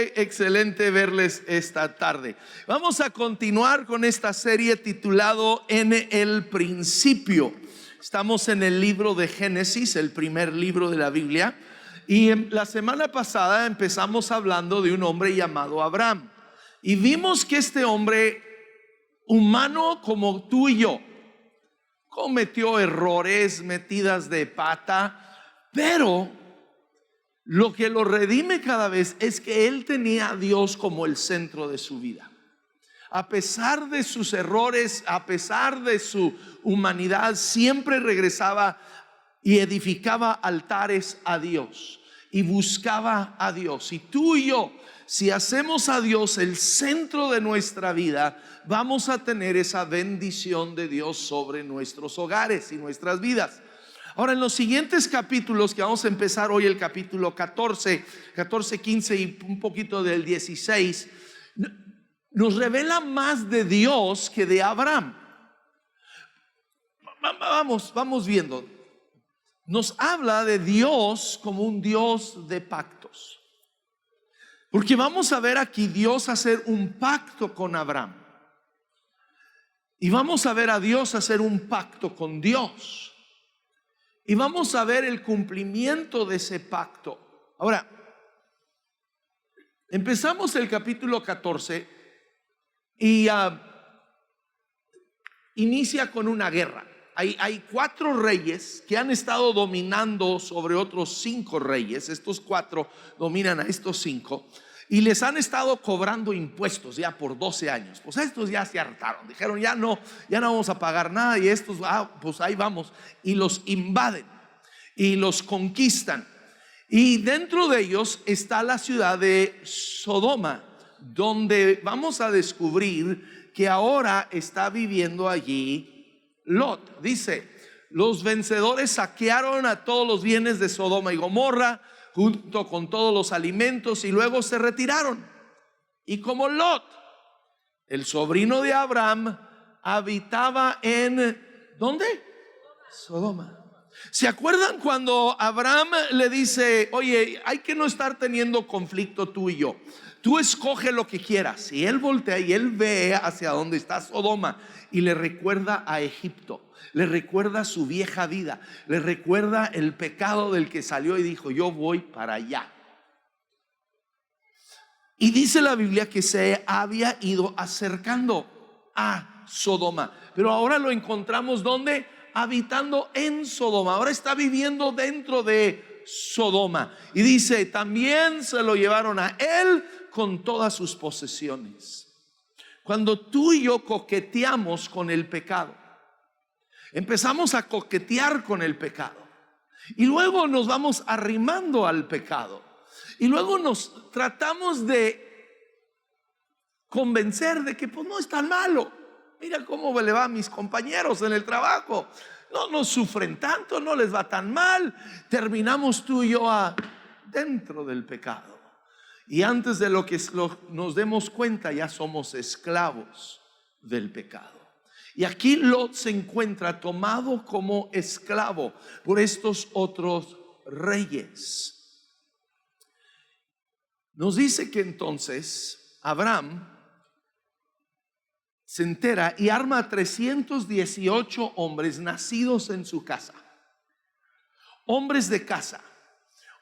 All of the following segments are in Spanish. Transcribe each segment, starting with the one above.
Qué excelente verles esta tarde. Vamos a continuar con esta serie titulado En el Principio. Estamos en el libro de Génesis, el primer libro de la Biblia. Y la semana pasada empezamos hablando de un hombre llamado Abraham. Y vimos que este hombre, humano como tú y yo, cometió errores, metidas de pata, pero lo que lo redime cada vez es que él tenía a Dios como el centro de su vida. A pesar de sus errores, a pesar de su humanidad, siempre regresaba y edificaba altares a Dios y buscaba a Dios. Y tú y yo, si hacemos a Dios el centro de nuestra vida, vamos a tener esa bendición de Dios sobre nuestros hogares y nuestras vidas. Ahora, en los siguientes capítulos, que vamos a empezar hoy, el capítulo 14, 15 y un poquito del 16, nos revela más de Dios que de Abraham. Vamos viendo. Nos habla de Dios como un Dios de pactos. Porque vamos a ver aquí Dios hacer un pacto con Abraham. Y vamos a ver a Dios hacer un pacto con Dios. Y vamos a ver el cumplimiento de ese pacto. Ahora, empezamos el capítulo 14 y inicia con una guerra. Hay 4 reyes que han estado dominando sobre otros 5 reyes. Estos 4 dominan a estos 5 y les han estado cobrando impuestos ya por 12 años. Pues estos ya se hartaron, dijeron ya no vamos a pagar nada, y estos pues ahí vamos, y los invaden y los conquistan. Y dentro de ellos está la ciudad de Sodoma, donde vamos a descubrir que ahora está viviendo allí Lot. Dice: los vencedores saquearon a todos los bienes de Sodoma y Gomorra, junto con todos los alimentos, y luego se retiraron. Y como Lot, el sobrino de Abraham, habitaba en ¿dónde? Sodoma. ¿Se acuerdan cuando Abraham le dice: oye, hay que no estar teniendo conflicto tú y yo, tú escoge lo que quieras? Y él voltea y él ve hacia donde está Sodoma y le recuerda a Egipto, le recuerda su vieja vida, le recuerda el pecado del que salió y dijo: yo voy para allá. Y dice la Biblia que se había ido acercando a Sodoma, pero ahora lo encontramos ¿dónde? Habitando en Sodoma. Ahora está viviendo dentro de Sodoma. Y dice: también se lo llevaron a él con todas sus posesiones. Cuando tú y yo coqueteamos con el pecado, empezamos a coquetear con el pecado, y luego nos vamos arrimando al pecado, y luego nos tratamos de convencer de que pues no es tan malo. Mira cómo le va a mis compañeros en el trabajo, no sufren tanto, no les va tan mal. Terminamos tú y yo dentro del pecado, y antes de lo que nos demos cuenta ya somos esclavos del pecado. Y aquí Lot se encuentra tomado como esclavo por estos otros reyes. Nos dice que entonces Abraham se entera y arma a 318 hombres nacidos en su casa. Hombres de casa,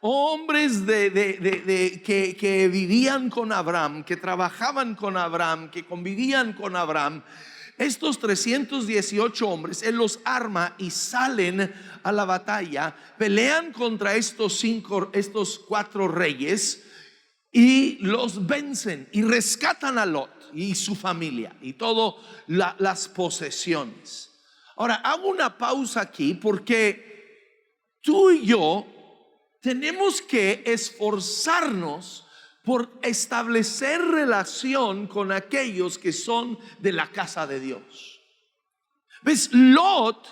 hombres que vivían con Abraham, que trabajaban con Abraham, que convivían con Abraham. Estos 318 hombres, él los arma y salen a la batalla, pelean contra estos 4 reyes y los vencen y rescatan a Lot y su familia y todas las posesiones. Ahora hago una pausa aquí, porque tú y yo tenemos que esforzarnos por establecer relación con aquellos que son de la casa de Dios. ¿Ves? Lot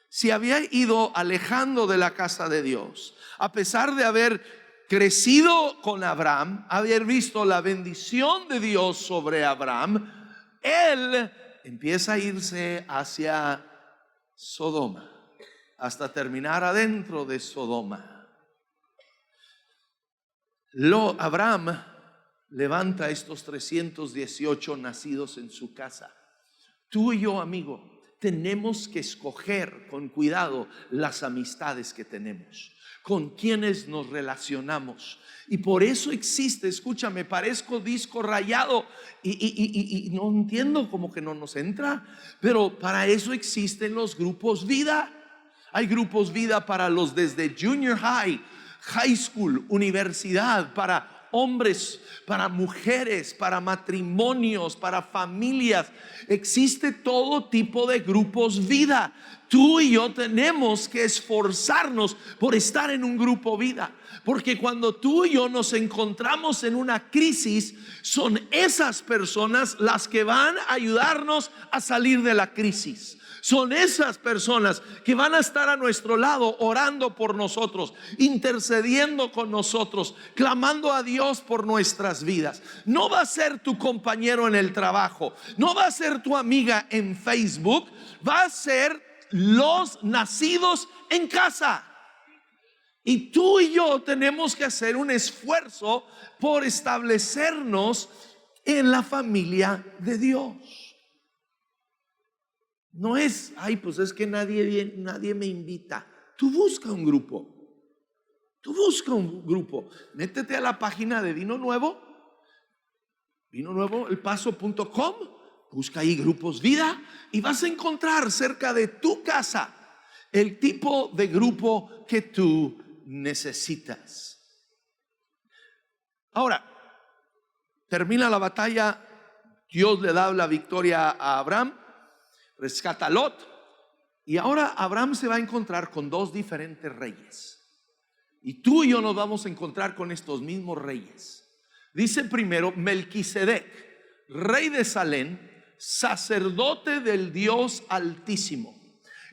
se había ido alejando de la casa de Dios, a pesar de haber crecido con Abraham, haber visto la bendición de Dios sobre Abraham. Él empieza a irse hacia Sodoma hasta terminar adentro de Sodoma. Abraham levanta estos 318 nacidos en su casa. Tú y yo, amigo, tenemos que escoger con cuidado las amistades que tenemos, con quienes nos relacionamos. Y por eso existe, escúchame, parezco disco rayado y no entiendo, como que no nos entra, pero para eso existen los grupos vida. Hay grupos vida para los desde junior high, high school, universidad, para hombres, para mujeres, para matrimonios, para familias. Existe todo tipo de grupos vida. Tú y yo tenemos que esforzarnos por estar en un grupo vida, porque cuando tú y yo nos encontramos en una crisis, son esas personas las que van a ayudarnos a salir de la crisis. Son esas personas que van a estar a nuestro lado, orando por nosotros, intercediendo con nosotros, clamando a Dios por nuestras vidas. No va a ser tu compañero en el trabajo, no va a ser tu amiga en Facebook, va a ser los nacidos en casa. Y tú y yo tenemos que hacer un esfuerzo por establecernos en la familia de Dios. No es, ay, pues es que nadie me invita. Tú busca un grupo. Tú busca un grupo. Métete a la página de Vino Nuevo, elpaso.com. Busca ahí grupos vida y vas a encontrar cerca de tu casa el tipo de grupo que tú necesitas. Ahora, termina la batalla. Dios le da la victoria a Abraham, rescata a Lot, y ahora Abraham se va a encontrar con dos diferentes reyes. Y tú y yo nos vamos a encontrar con estos mismos reyes. Dice primero Melquisedec, rey de Salem, sacerdote del Dios Altísimo.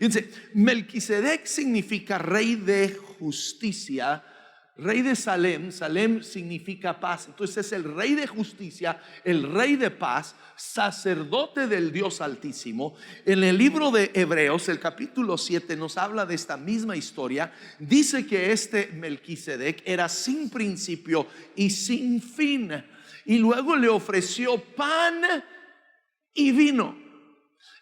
Dice, Melquisedec significa rey de justicia. Rey de Salem, Salem significa paz. Entonces es el rey de justicia, el rey de paz, sacerdote del Dios Altísimo. En el libro de Hebreos, el capítulo 7 nos habla de esta misma historia. Dice que este Melquisedec era sin principio y sin fin, y luego le ofreció pan y vino.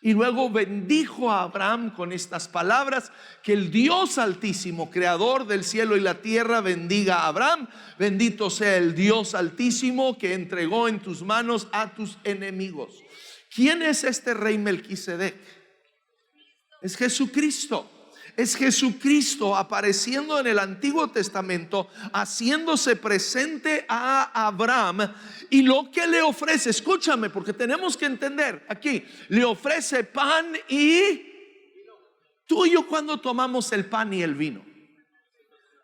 Y luego bendijo a Abraham con estas palabras: que el Dios Altísimo, creador del cielo y la tierra, bendiga a Abraham. Bendito sea el Dios Altísimo que entregó en tus manos a tus enemigos. ¿Quién es este rey Melquisedec? Es Jesucristo. Es Jesucristo apareciendo en el Antiguo Testamento, haciéndose presente a Abraham. Y lo que le ofrece, escúchame, porque tenemos que entender aquí, le ofrece pan y tú y yo, cuando tomamos el pan y el vino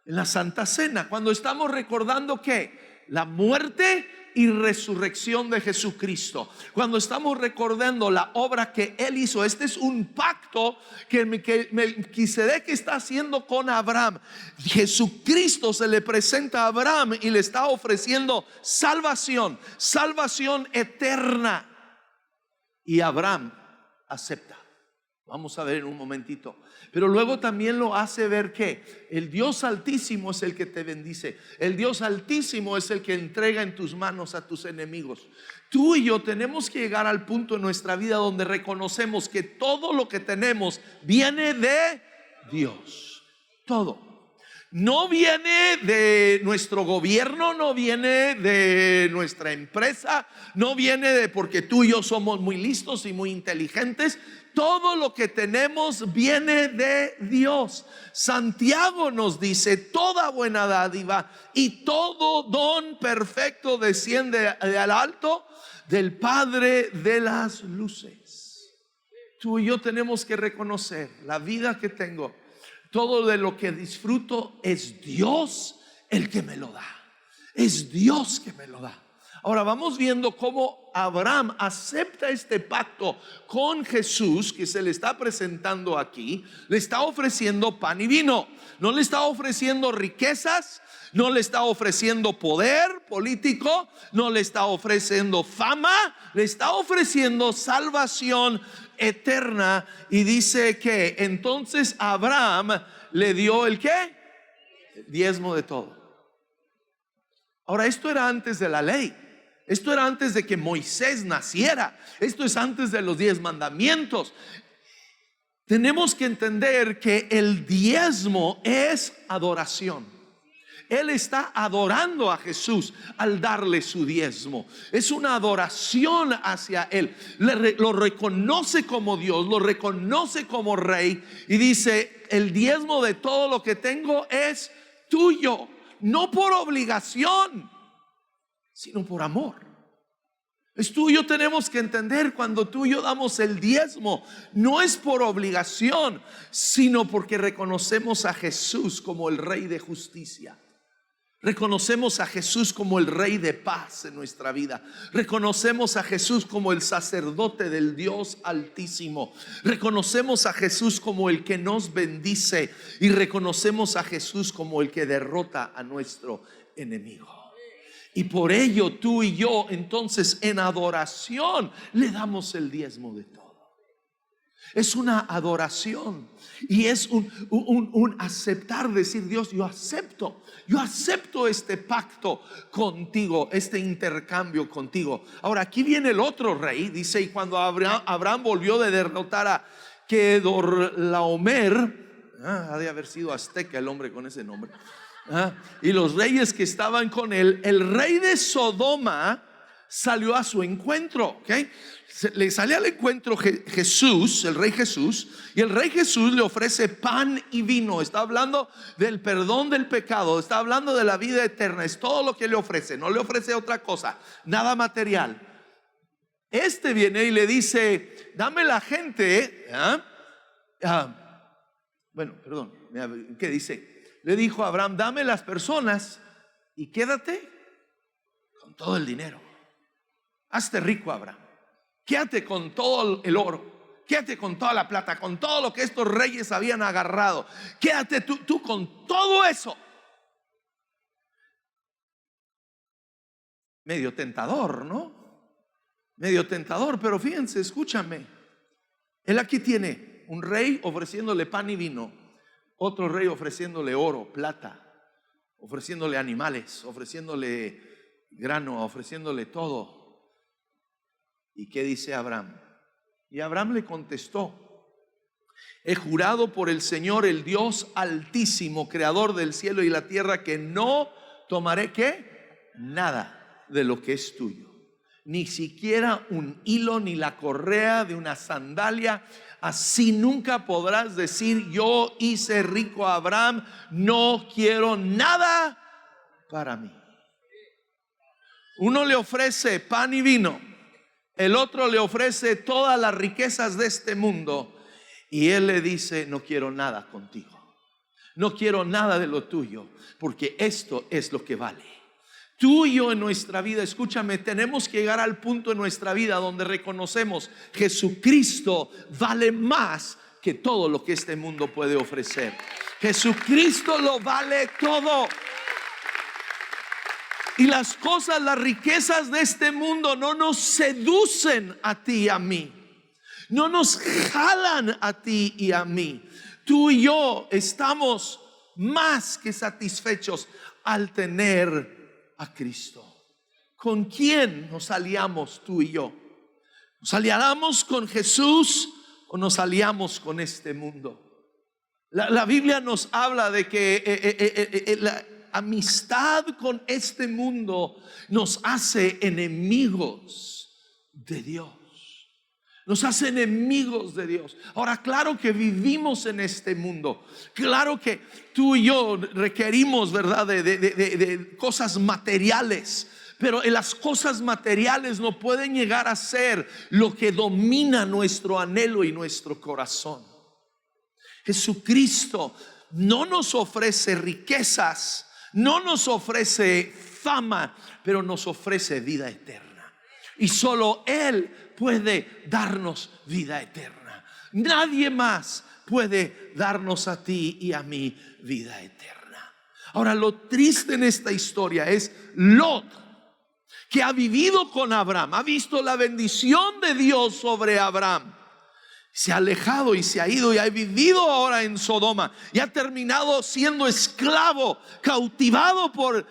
en la Santa Cena, cuando estamos recordando que la muerte y resurrección de Jesucristo, cuando estamos recordando la obra que Él hizo. Este es un pacto que Melquisedec está haciendo con Abraham. Jesucristo se le presenta a Abraham y le está ofreciendo salvación, salvación eterna, y Abraham acepta. Vamos a ver en un momentito. Pero luego también lo hace ver que el Dios Altísimo es el que te bendice. El Dios Altísimo es el que entrega en tus manos a tus enemigos. Tú y yo tenemos que llegar al punto en nuestra vida donde reconocemos que todo lo que tenemos viene de Dios. Todo. No viene de nuestro gobierno, no viene de nuestra empresa, no viene de porque tú y yo somos muy listos y muy inteligentes. Todo lo que tenemos viene de Dios. Santiago nos dice: toda buena dádiva y todo don perfecto desciende del alto, del Padre de las luces. Tú y yo tenemos que reconocer la vida que tengo, todo de lo que disfruto, es Dios el que me lo da. Es Dios que me lo da. Ahora vamos viendo cómo Abraham acepta este pacto con Jesús que se le está presentando aquí. Le está ofreciendo pan y vino. No le está ofreciendo riquezas, no le está ofreciendo poder político, no le está ofreciendo fama, le está ofreciendo salvación eterna. Y dice que entonces Abraham le dio ¿el qué? El diezmo de todo. Ahora, esto era antes de la ley. Esto era antes de que Moisés naciera. Esto es antes de los 10 mandamientos. Tenemos que entender que el diezmo es adoración. Él está adorando a Jesús al darle su diezmo. Es una adoración hacia Él. Lo reconoce como Dios, lo reconoce como Rey y dice: el diezmo de todo lo que tengo es tuyo, no por obligación, sino por amor. Es tuyo. Tenemos que entender, cuando tú y yo damos el diezmo, no es por obligación, sino porque reconocemos a Jesús como el Rey de justicia. Reconocemos a Jesús como el Rey de paz en nuestra vida. Reconocemos a Jesús como el sacerdote del Dios Altísimo. Reconocemos a Jesús como el que nos bendice. Y reconocemos a Jesús como el que derrota a nuestro enemigo. Y por ello tú y yo, entonces, en adoración le damos el diezmo de todo. Es una adoración y es un aceptar, decir: Dios, yo acepto este pacto contigo, este intercambio contigo. Ahora aquí viene el otro rey, dice: y cuando Abraham volvió de derrotar a Kedorlaomer, ha de haber sido azteca el hombre con ese nombre, y los reyes que estaban con él, el rey de Sodoma salió a su encuentro. Le sale al encuentro Jesús, el rey Jesús, y el rey Jesús le ofrece pan y vino. Está hablando del perdón del pecado, está hablando de la vida eterna. Es todo lo que le ofrece, no le ofrece otra cosa, nada material. Este viene y le dice: dame la gente. Bueno, perdón, ¿qué dice? Le dijo a Abraham: dame las personas y quédate con todo el dinero. Hazte rico, Abraham. Quédate con todo el oro, quédate con toda la plata, con todo lo que estos reyes habían agarrado. Quédate tú con todo eso. Medio tentador, ¿no? Medio tentador, pero fíjense, escúchame. Él aquí tiene un rey ofreciéndole pan y vino, otro rey ofreciéndole oro, plata, ofreciéndole animales, ofreciéndole grano, ofreciéndole todo. ¿Y qué dice Abraham? Y Abraham le contestó: he jurado por el Señor, el Dios Altísimo, creador del cielo y la tierra, que no tomaré ¿qué? Nada de lo que es tuyo, ni siquiera un hilo ni la correa de una sandalia. Así nunca podrás decir: yo hice rico a Abraham, no quiero nada para mí. Uno le ofrece pan y vino, el otro le ofrece todas las riquezas de este mundo, y él le dice: no quiero nada contigo, no quiero nada de lo tuyo, porque esto es lo que vale. Tú y yo en nuestra vida, escúchame, tenemos que llegar al punto en nuestra vida donde reconocemos: Jesucristo vale más que todo lo que este mundo puede ofrecer. Jesucristo lo vale todo. Y las cosas, las riquezas de este mundo no nos seducen a ti y a mí, no nos jalan a ti y a mí. Tú y yo estamos más que satisfechos al tener a Cristo. ¿Con quién nos aliamos tú y yo? ¿Nos aliamos con Jesús o nos aliamos con este mundo? La Biblia nos habla de que la amistad con este mundo nos hace enemigos de Dios. Nos hace enemigos de Dios. Ahora, claro que vivimos en este mundo. Claro que tú y yo requerimos, ¿verdad?, de cosas materiales. Pero las cosas materiales no pueden llegar a ser lo que domina nuestro anhelo y nuestro corazón. Jesucristo no nos ofrece riquezas, no nos ofrece fama, pero nos ofrece vida eterna. Y solo Él puede darnos vida eterna. Nadie más puede darnos a ti y a mí vida eterna. Ahora, lo triste en esta historia es Lot, que ha vivido con Abraham, ha visto la bendición de Dios sobre Abraham. Se ha alejado y se ha ido y ha vivido ahora en Sodoma y ha terminado siendo esclavo, cautivado por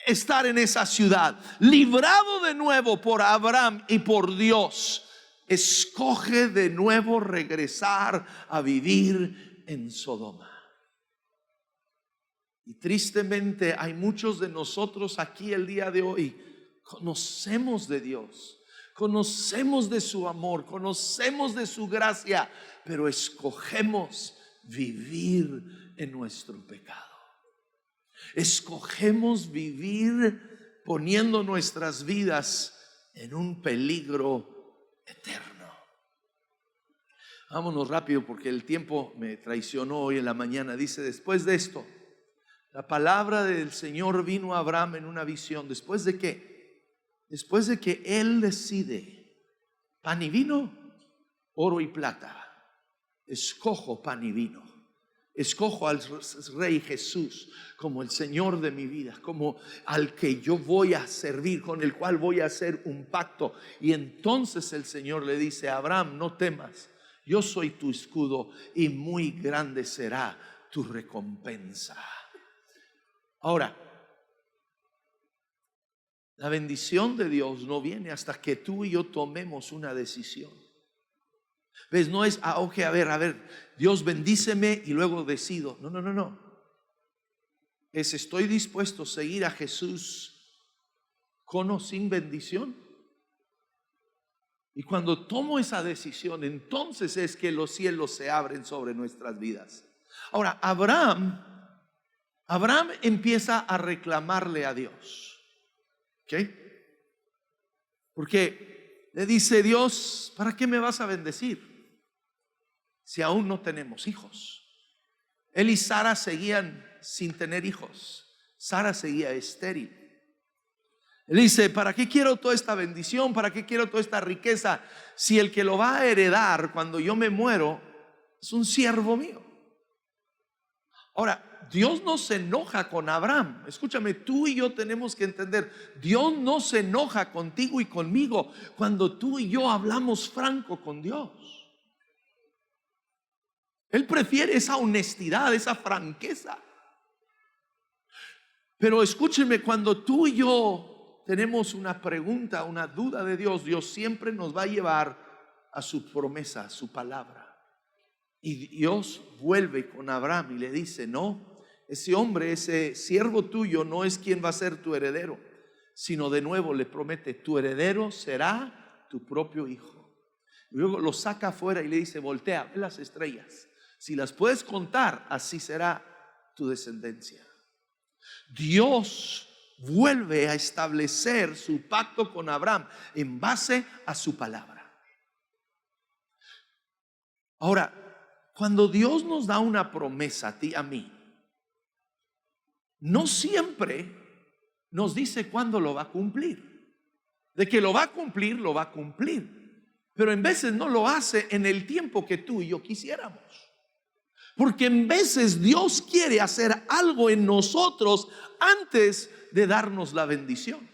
estar en esa ciudad, librado de nuevo por Abraham y por Dios, escoge de nuevo regresar a vivir en Sodoma. Y tristemente hay muchos de nosotros aquí el día de hoy, conocemos de Dios, conocemos de su amor, conocemos de su gracia, pero escogemos vivir en nuestro pecado. Escogemos vivir poniendo nuestras vidas en un peligro eterno. Vámonos rápido porque el tiempo me traicionó hoy en la mañana. Dice: después de esto, la palabra del Señor vino a Abraham en una visión. ¿Después de qué? Después de que él decide: pan y vino, oro y plata. Escojo pan y vino. Escojo al Rey Jesús como el Señor de mi vida, como al que yo voy a servir, con el cual voy a hacer un pacto. Y entonces el Señor le dice: Abraham, no temas, yo soy tu escudo y muy grande será tu recompensa. Ahora, la bendición de Dios no viene hasta que tú y yo tomemos una decisión. ¿Ves? No es, ok, a ver, Dios bendíceme y luego decido. No. Es: estoy dispuesto a seguir a Jesús con o sin bendición. Y cuando tomo esa decisión, entonces es que los cielos se abren sobre nuestras vidas. Ahora, Abraham empieza a reclamarle a Dios. ¿Ok? Porque le dice: Dios, ¿para qué me vas a bendecir si aún no tenemos hijos? Él y Sara seguían sin tener hijos. Sara seguía estéril. Él dice: ¿para qué quiero toda esta bendición? ¿Para qué quiero toda esta riqueza si el que lo va a heredar cuando yo me muero es un siervo mío? Ahora, Dios no se enoja con Abraham. Escúchame, tú y yo tenemos que entender: Dios no se enoja contigo y conmigo cuando tú y yo hablamos franco con Dios. Él prefiere esa honestidad, esa franqueza. Pero escúchenme, cuando tú y yo tenemos una pregunta, una duda de Dios, Dios siempre nos va a llevar a su promesa, a su palabra. Y Dios vuelve con Abraham y le dice: no, ese hombre, ese siervo tuyo no es quien va a ser tu heredero, sino de nuevo le promete: tu heredero será tu propio hijo. Y luego lo saca afuera y le dice: voltea, ve las estrellas, si las puedes contar, así será tu descendencia. Dios vuelve a establecer su pacto con Abraham en base a su palabra. Ahora, cuando Dios nos da una promesa a ti, a mí, no siempre nos dice cuándo lo va a cumplir. De que lo va a cumplir, lo va a cumplir. Pero en veces no lo hace en el tiempo que tú y yo quisiéramos. Porque en veces Dios quiere hacer algo en nosotros antes de darnos la bendición.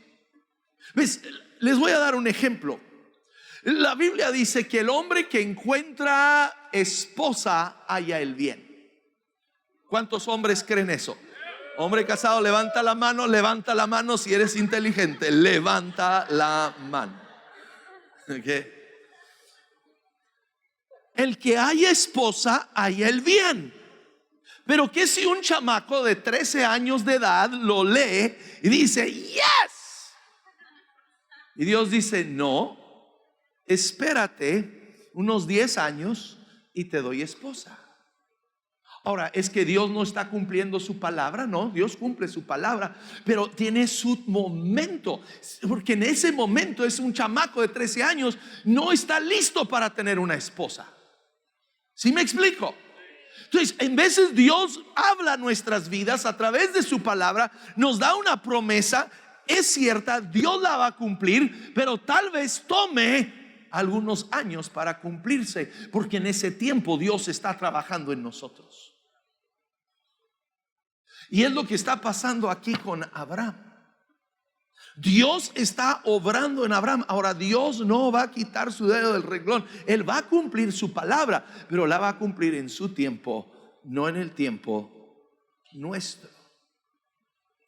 ¿Ves? Les voy a dar un ejemplo. La Biblia dice que el hombre que encuentra esposa halla el bien. ¿Cuántos hombres creen eso? Hombre casado, levanta la mano si eres inteligente. Levanta la mano. ¿Okay? El que haya esposa halla el bien. Pero ¿qué si un chamaco de 13 años de edad lo lee y dice yes? Y Dios dice: no, espérate unos 10 años y te doy esposa. Ahora, ¿es que Dios no está cumpliendo su palabra? No, Dios cumple su palabra, pero tiene su momento. Porque en ese momento es un chamaco de 13 años, no está listo para tener una esposa. ¿Sí me explico? Entonces, en veces Dios habla a nuestras vidas a través de su palabra, nos da una promesa, es cierta, Dios la va a cumplir, pero tal vez tome algunos años para cumplirse, porque en ese tiempo Dios está trabajando en nosotros. Y es lo que está pasando aquí con Abraham. Dios está obrando en Abraham. Ahora, Dios no va a quitar su dedo del renglón. Él va a cumplir su palabra, pero la va a cumplir en su tiempo, no en el tiempo nuestro.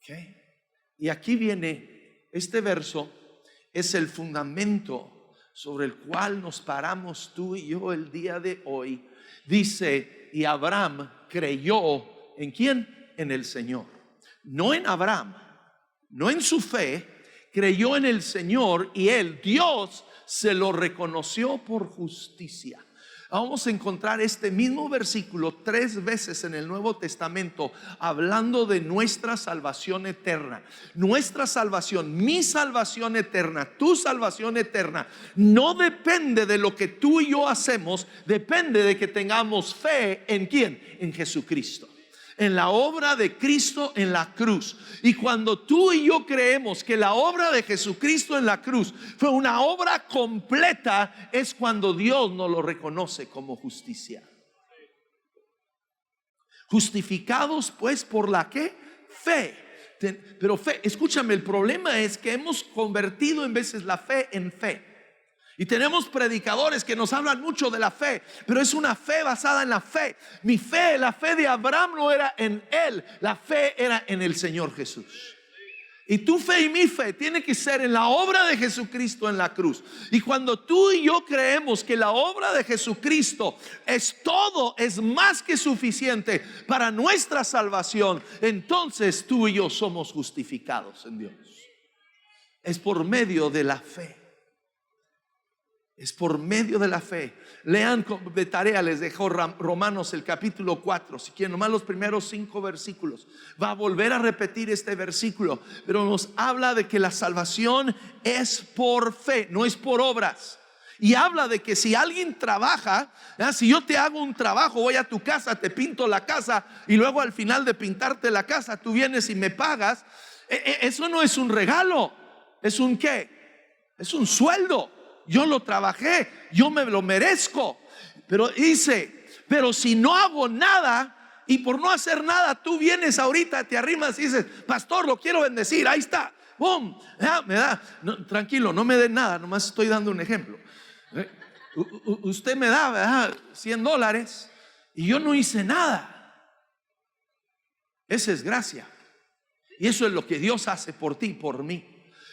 ¿Okay? Y aquí viene este verso, es el fundamento sobre el cual nos paramos tú y yo el día de hoy. Dice, y Abraham creyó ¿en quién? En el Señor. No en Abraham, no en su fe, creyó en el Señor y Dios se lo reconoció por justicia. Vamos a encontrar este mismo versículo 3 veces en el Nuevo Testamento, hablando de nuestra salvación eterna. Nuestra salvación, mi salvación eterna, tu salvación eterna, no depende de lo que tú y yo hacemos, depende de que tengamos fe ¿en quién? En Jesucristo, en la obra de Cristo en la cruz. Y cuando tú y yo creemos que la obra de Jesucristo en la cruz fue una obra completa, es cuando Dios nos lo reconoce como justicia. Justificados pues por la ¿qué? Fe. Pero fe, escúchame, el problema es que hemos convertido en veces la fe en fe. Y tenemos predicadores que nos hablan mucho de la fe, pero es una fe basada en la fe. Mi fe, la fe de Abraham no era en él, la fe era en el Señor Jesús. Y tu fe y mi fe tiene que ser en la obra de Jesucristo en la cruz. Y cuando tú y yo creemos que la obra de Jesucristo es todo, es más que suficiente para nuestra salvación, entonces tú y yo somos justificados en Dios. Es por medio de la fe. Es por medio de la fe. Lean de tarea, les dejo Romanos el capítulo 4. Si quieren, nomás los primeros 5 versículos. Va a volver a repetir este versículo, pero nos habla de que la salvación es por fe, no es por obras. Y habla de que si alguien trabaja, si yo te hago un trabajo, voy a tu casa, te pinto la casa, y luego al final de pintarte la casa tú vienes y me pagas. Eso no es un regalo. ¿Es un qué? Es un sueldo. Yo lo trabajé, yo me lo merezco. Pero dice, pero si no hago nada, y por no hacer nada tú vienes ahorita, te arrimas y dices, pastor, lo quiero bendecir, ahí está, boom, me da, no, tranquilo, no me den nada, nomás estoy dando un ejemplo. Usted me da, ¿verdad? $100 y yo no hice nada. Esa es gracia. Y eso es lo que Dios hace por ti y por mí.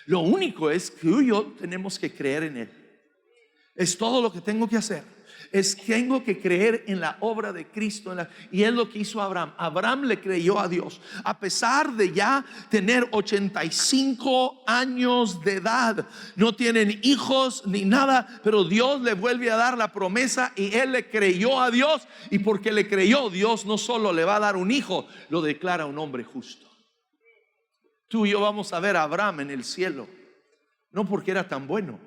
Lo único es que tú y yo tenemos que creer en Él. Es todo lo que tengo que hacer. Tengo que creer en la obra de Cristo. Y es lo que hizo Abraham. Abraham le creyó a Dios. A pesar de ya tener 85 años de edad. No tienen hijos ni nada. Pero Dios le vuelve a dar la promesa. Y él le creyó a Dios. Y porque le creyó, Dios no solo le va a dar un hijo, lo declara un hombre justo. Tú y yo vamos a ver a Abraham en el cielo. No porque era tan bueno,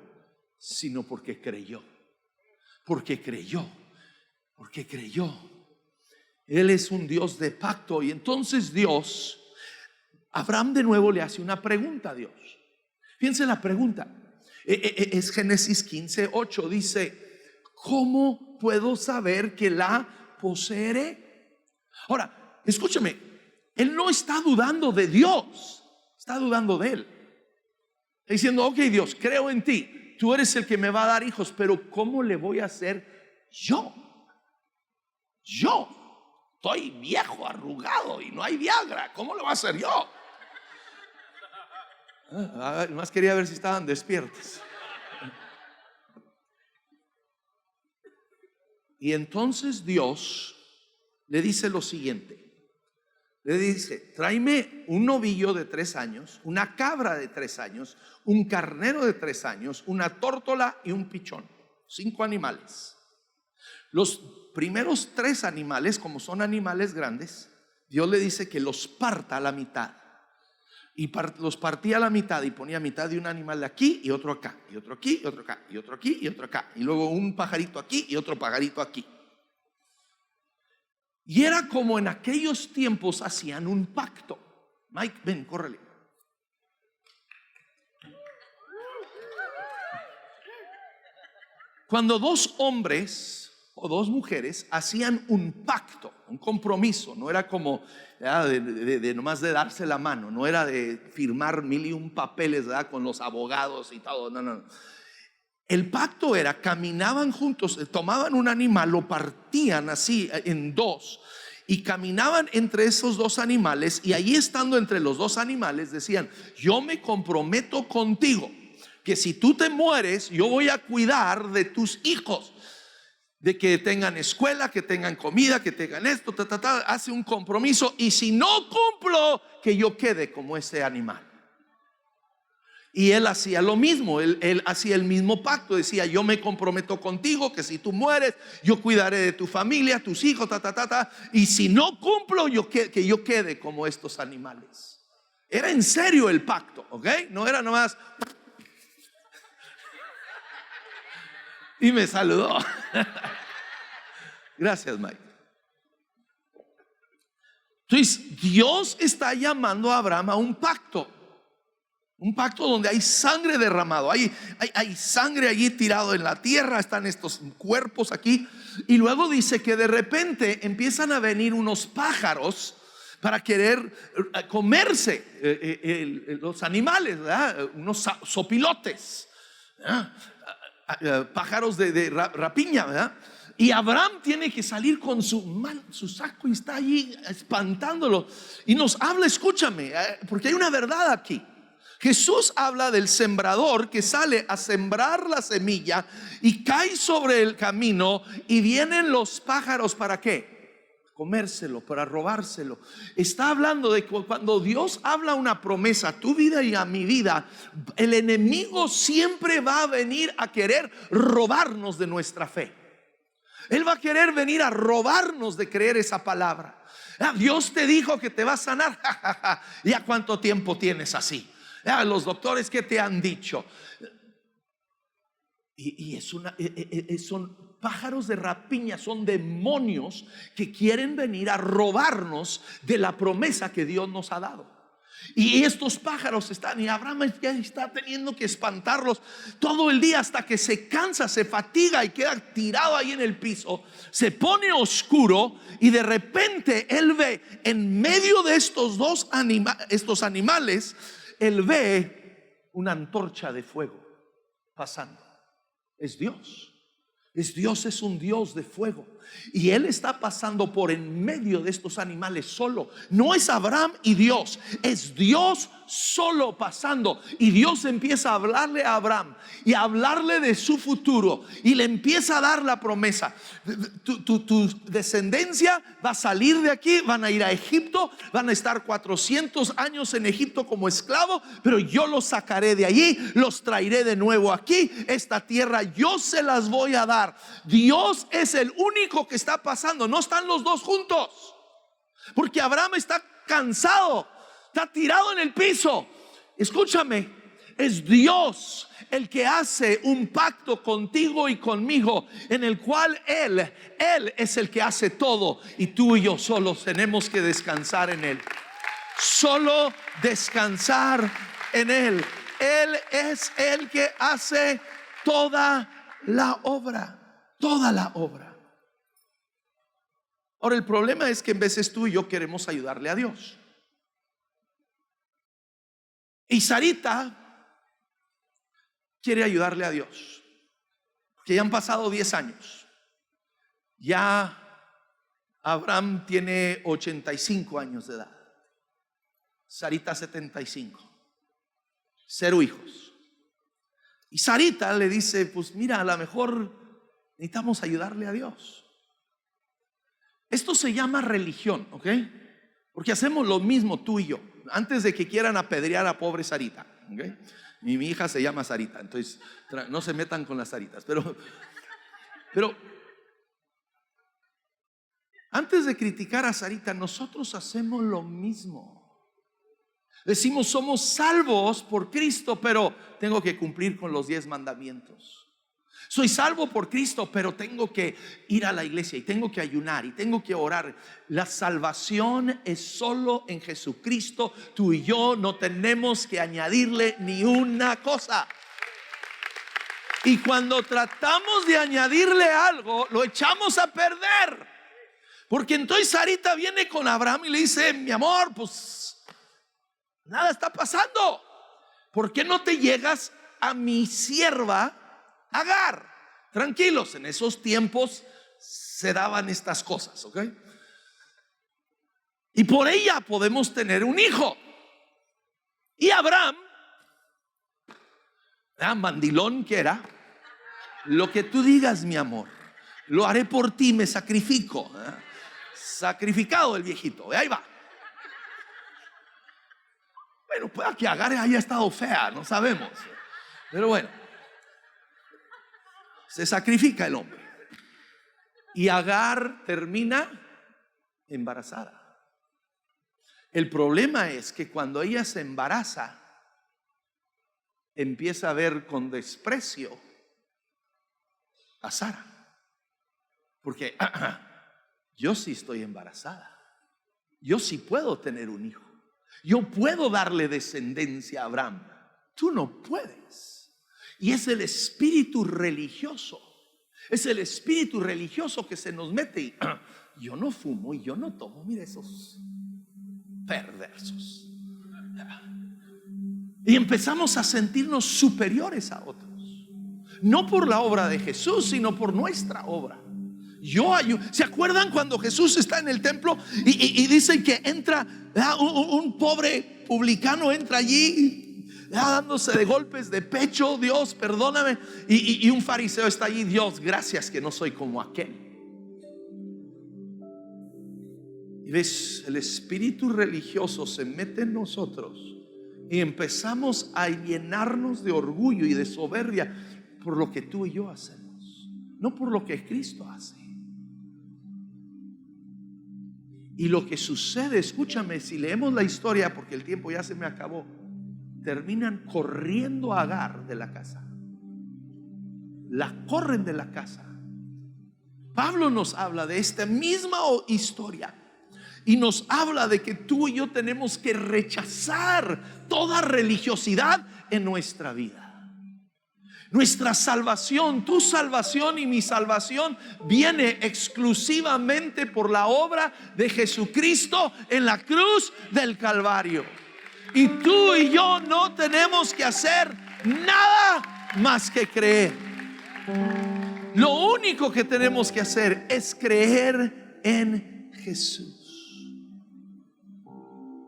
sino porque creyó. Porque creyó. Porque creyó. Él es un Dios de pacto. Y entonces Dios, Abraham de nuevo le hace una pregunta a Dios. Fíjense la pregunta. Es Génesis 15:8. Dice, ¿cómo puedo saber que la poseeré? Ahora, escúchame. Él no está dudando de Dios. Está dudando de él. Está diciendo, ok Dios, creo en ti. Tú eres el que me va a dar hijos. Pero ¿cómo le voy a hacer yo? Yo estoy viejo, arrugado y no hay Viagra. ¿Cómo lo voy a hacer yo? Más quería ver si estaban despiertos. Y entonces Dios le dice lo siguiente. Le dice, tráeme un novillo de 3 años, una cabra de 3 años, un carnero de 3 años, una tórtola y un pichón. 5 animales. Los primeros 3 animales, como son animales grandes, Dios le dice que los parta a la mitad. Y los partía a la mitad y ponía mitad de un animal de aquí y otro acá, y otro aquí, y otro acá, y otro aquí, y otro acá. Y luego un pajarito aquí y otro pajarito aquí. Y era como en aquellos tiempos hacían un pacto. Mike, ven, córrele. Cuando 2 hombres o 2 mujeres hacían un pacto, un compromiso, no era como de nomás de darse la mano, no era de firmar 1001 papeles, ¿verdad? Con los abogados y todo, no. El pacto era, caminaban juntos, tomaban un animal, lo partían así en 2 y caminaban entre esos dos animales, y ahí estando entre los dos animales decían: yo me comprometo contigo que si tú te mueres, yo voy a cuidar de tus hijos, de que tengan escuela, que tengan comida, que tengan esto, hace un compromiso, y si no cumplo, que yo quede como ese animal. Y él hacía lo mismo, él hacía el mismo pacto, decía: yo me comprometo contigo que si tú mueres, yo cuidaré de tu familia, tus hijos, y si no cumplo, que yo quede como estos animales. Era en serio el pacto, ¿ok? No era nomás y me saludó. Gracias, Mike. Entonces Dios está llamando a Abraham a un pacto. Un pacto donde hay sangre derramado, hay sangre allí tirado en la tierra, están estos cuerpos aquí. Y luego dice que de repente empiezan a venir unos pájaros para querer comerse los animales, ¿verdad? Unos sopilotes, ¿verdad? Pájaros de rapiña, ¿verdad? Y Abraham tiene que salir con su saco y está allí espantándolo. Y nos habla, escúchame, porque hay una verdad aquí. Jesús habla del sembrador que sale a sembrar la semilla y cae sobre el camino, y vienen los pájaros ¿para qué? Comérselo, para robárselo. Está hablando de que cuando Dios habla una promesa a tu vida y a mi vida, el enemigo siempre va a venir a querer robarnos de nuestra fe. Él va a querer venir a robarnos de creer esa palabra. Dios te dijo que te va a sanar. ¿Ya cuánto tiempo tienes así? Los doctores, ¿qué te han dicho? Y son pájaros de rapiña, son demonios que quieren venir a robarnos de la promesa que Dios nos ha dado. Y estos pájaros están, y Abraham ya está teniendo que espantarlos todo el día hasta que se cansa, se fatiga y queda tirado ahí en el piso. Se pone oscuro y de repente él ve en medio de estos animales, él ve una antorcha de fuego pasando. Es Dios. Dios es un Dios de fuego, y Él está pasando por en medio de estos animales solo. No es Abraham y Dios, es Dios solo pasando. Y Dios empieza a hablarle a Abraham y a hablarle de su futuro, y le empieza a dar la promesa: tu descendencia va a salir de aquí, van a ir a Egipto, van a estar 400 años en Egipto como esclavo, pero yo los sacaré de allí, los traeré de nuevo aquí. Esta tierra yo se las voy a dar. Dios es el único que está pasando, no están los dos juntos, porque Abraham está cansado, está tirado en el piso. Escúchame, es Dios el que hace un pacto contigo y conmigo, en el cual Él es el que hace todo, y tú y yo solo tenemos que descansar en Él. Solo descansar en Él. Él es el que hace toda la obra. Toda la obra. Ahora, el problema es que en veces tú y yo queremos ayudarle a Dios. Y Sarita quiere ayudarle a Dios, que ya han pasado 10 años. Ya Abraham tiene 85 años de edad, Sarita 75, 0 hijos. Y Sarita le dice: pues mira, a lo mejor necesitamos ayudarle a Dios. Esto se llama religión, ¿ok? Porque hacemos lo mismo tú y yo. Antes de que quieran apedrear a pobre Sarita, ¿okay? Mi hija se llama Sarita, entonces no se metan con las Saritas. Pero antes de criticar a Sarita, nosotros hacemos lo mismo. Decimos: somos salvos por Cristo, pero tengo que cumplir con los 10 mandamientos. Soy salvo por Cristo, pero tengo que ir a la iglesia, y tengo que ayunar, y tengo que orar. La salvación es solo en Jesucristo. Tú y yo no tenemos que añadirle ni una cosa. Y cuando tratamos de añadirle algo, lo echamos a perder. Porque entonces Sarita viene con Abraham y le dice: mi amor, pues nada está pasando. ¿Por qué no te llegas a mi sierva Agar? Tranquilos, en esos tiempos se daban estas cosas, ¿ok? y por ella podemos tener un hijo. Y Abraham, mandilón que era, lo que tú digas, mi amor, lo haré por ti, me sacrifico. Sacrificado el viejito, ahí va. Bueno, pueda que Agar haya estado fea, no sabemos, pero bueno, se sacrifica el hombre. Y Agar termina embarazada. El problema es que cuando ella se embaraza, empieza a ver con desprecio a Sara, porque yo sí estoy embarazada, yo sí puedo tener un hijo, yo puedo darle descendencia a Abraham, tú no puedes. Y es el espíritu religioso, es el espíritu religioso que se nos mete y yo no fumo y yo no tomo, mire esos perversos. Y empezamos a sentirnos superiores a otros, no por la obra de Jesús, sino por nuestra obra. ¿Se acuerdan cuando Jesús está en el templo y dicen que entra un pobre publicano, entra allí dándose de golpes de pecho? Dios, perdóname. Y un fariseo está allí: Dios, gracias que no soy como aquel. Y ves, el espíritu religioso se mete en nosotros y empezamos a llenarnos de orgullo y de soberbia por lo que tú y yo hacemos, no por lo que Cristo hace. Y lo que sucede, escúchame, si leemos la historia, porque el tiempo ya se me acabó, terminan corriendo a Agar de la casa. La corren de la casa. Pablo nos habla de esta misma historia y nos habla de que tú y yo tenemos que rechazar toda religiosidad en nuestra vida. Nuestra salvación, tu salvación y mi salvación viene exclusivamente por la obra de Jesucristo en la cruz del Calvario. Y tú y yo no tenemos que hacer nada más que creer. Lo único que tenemos que hacer es creer en Jesús.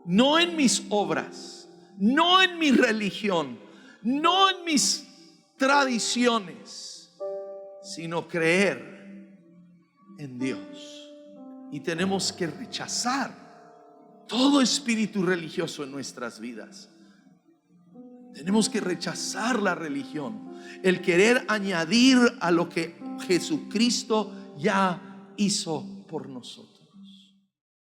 No en mis obras, no en mi religión, no en mis tradiciones, sino creer en Dios. Y tenemos que rechazar todo espíritu religioso en nuestras vidas. Tenemos que rechazar la religión, el querer añadir a lo que Jesucristo ya hizo por nosotros.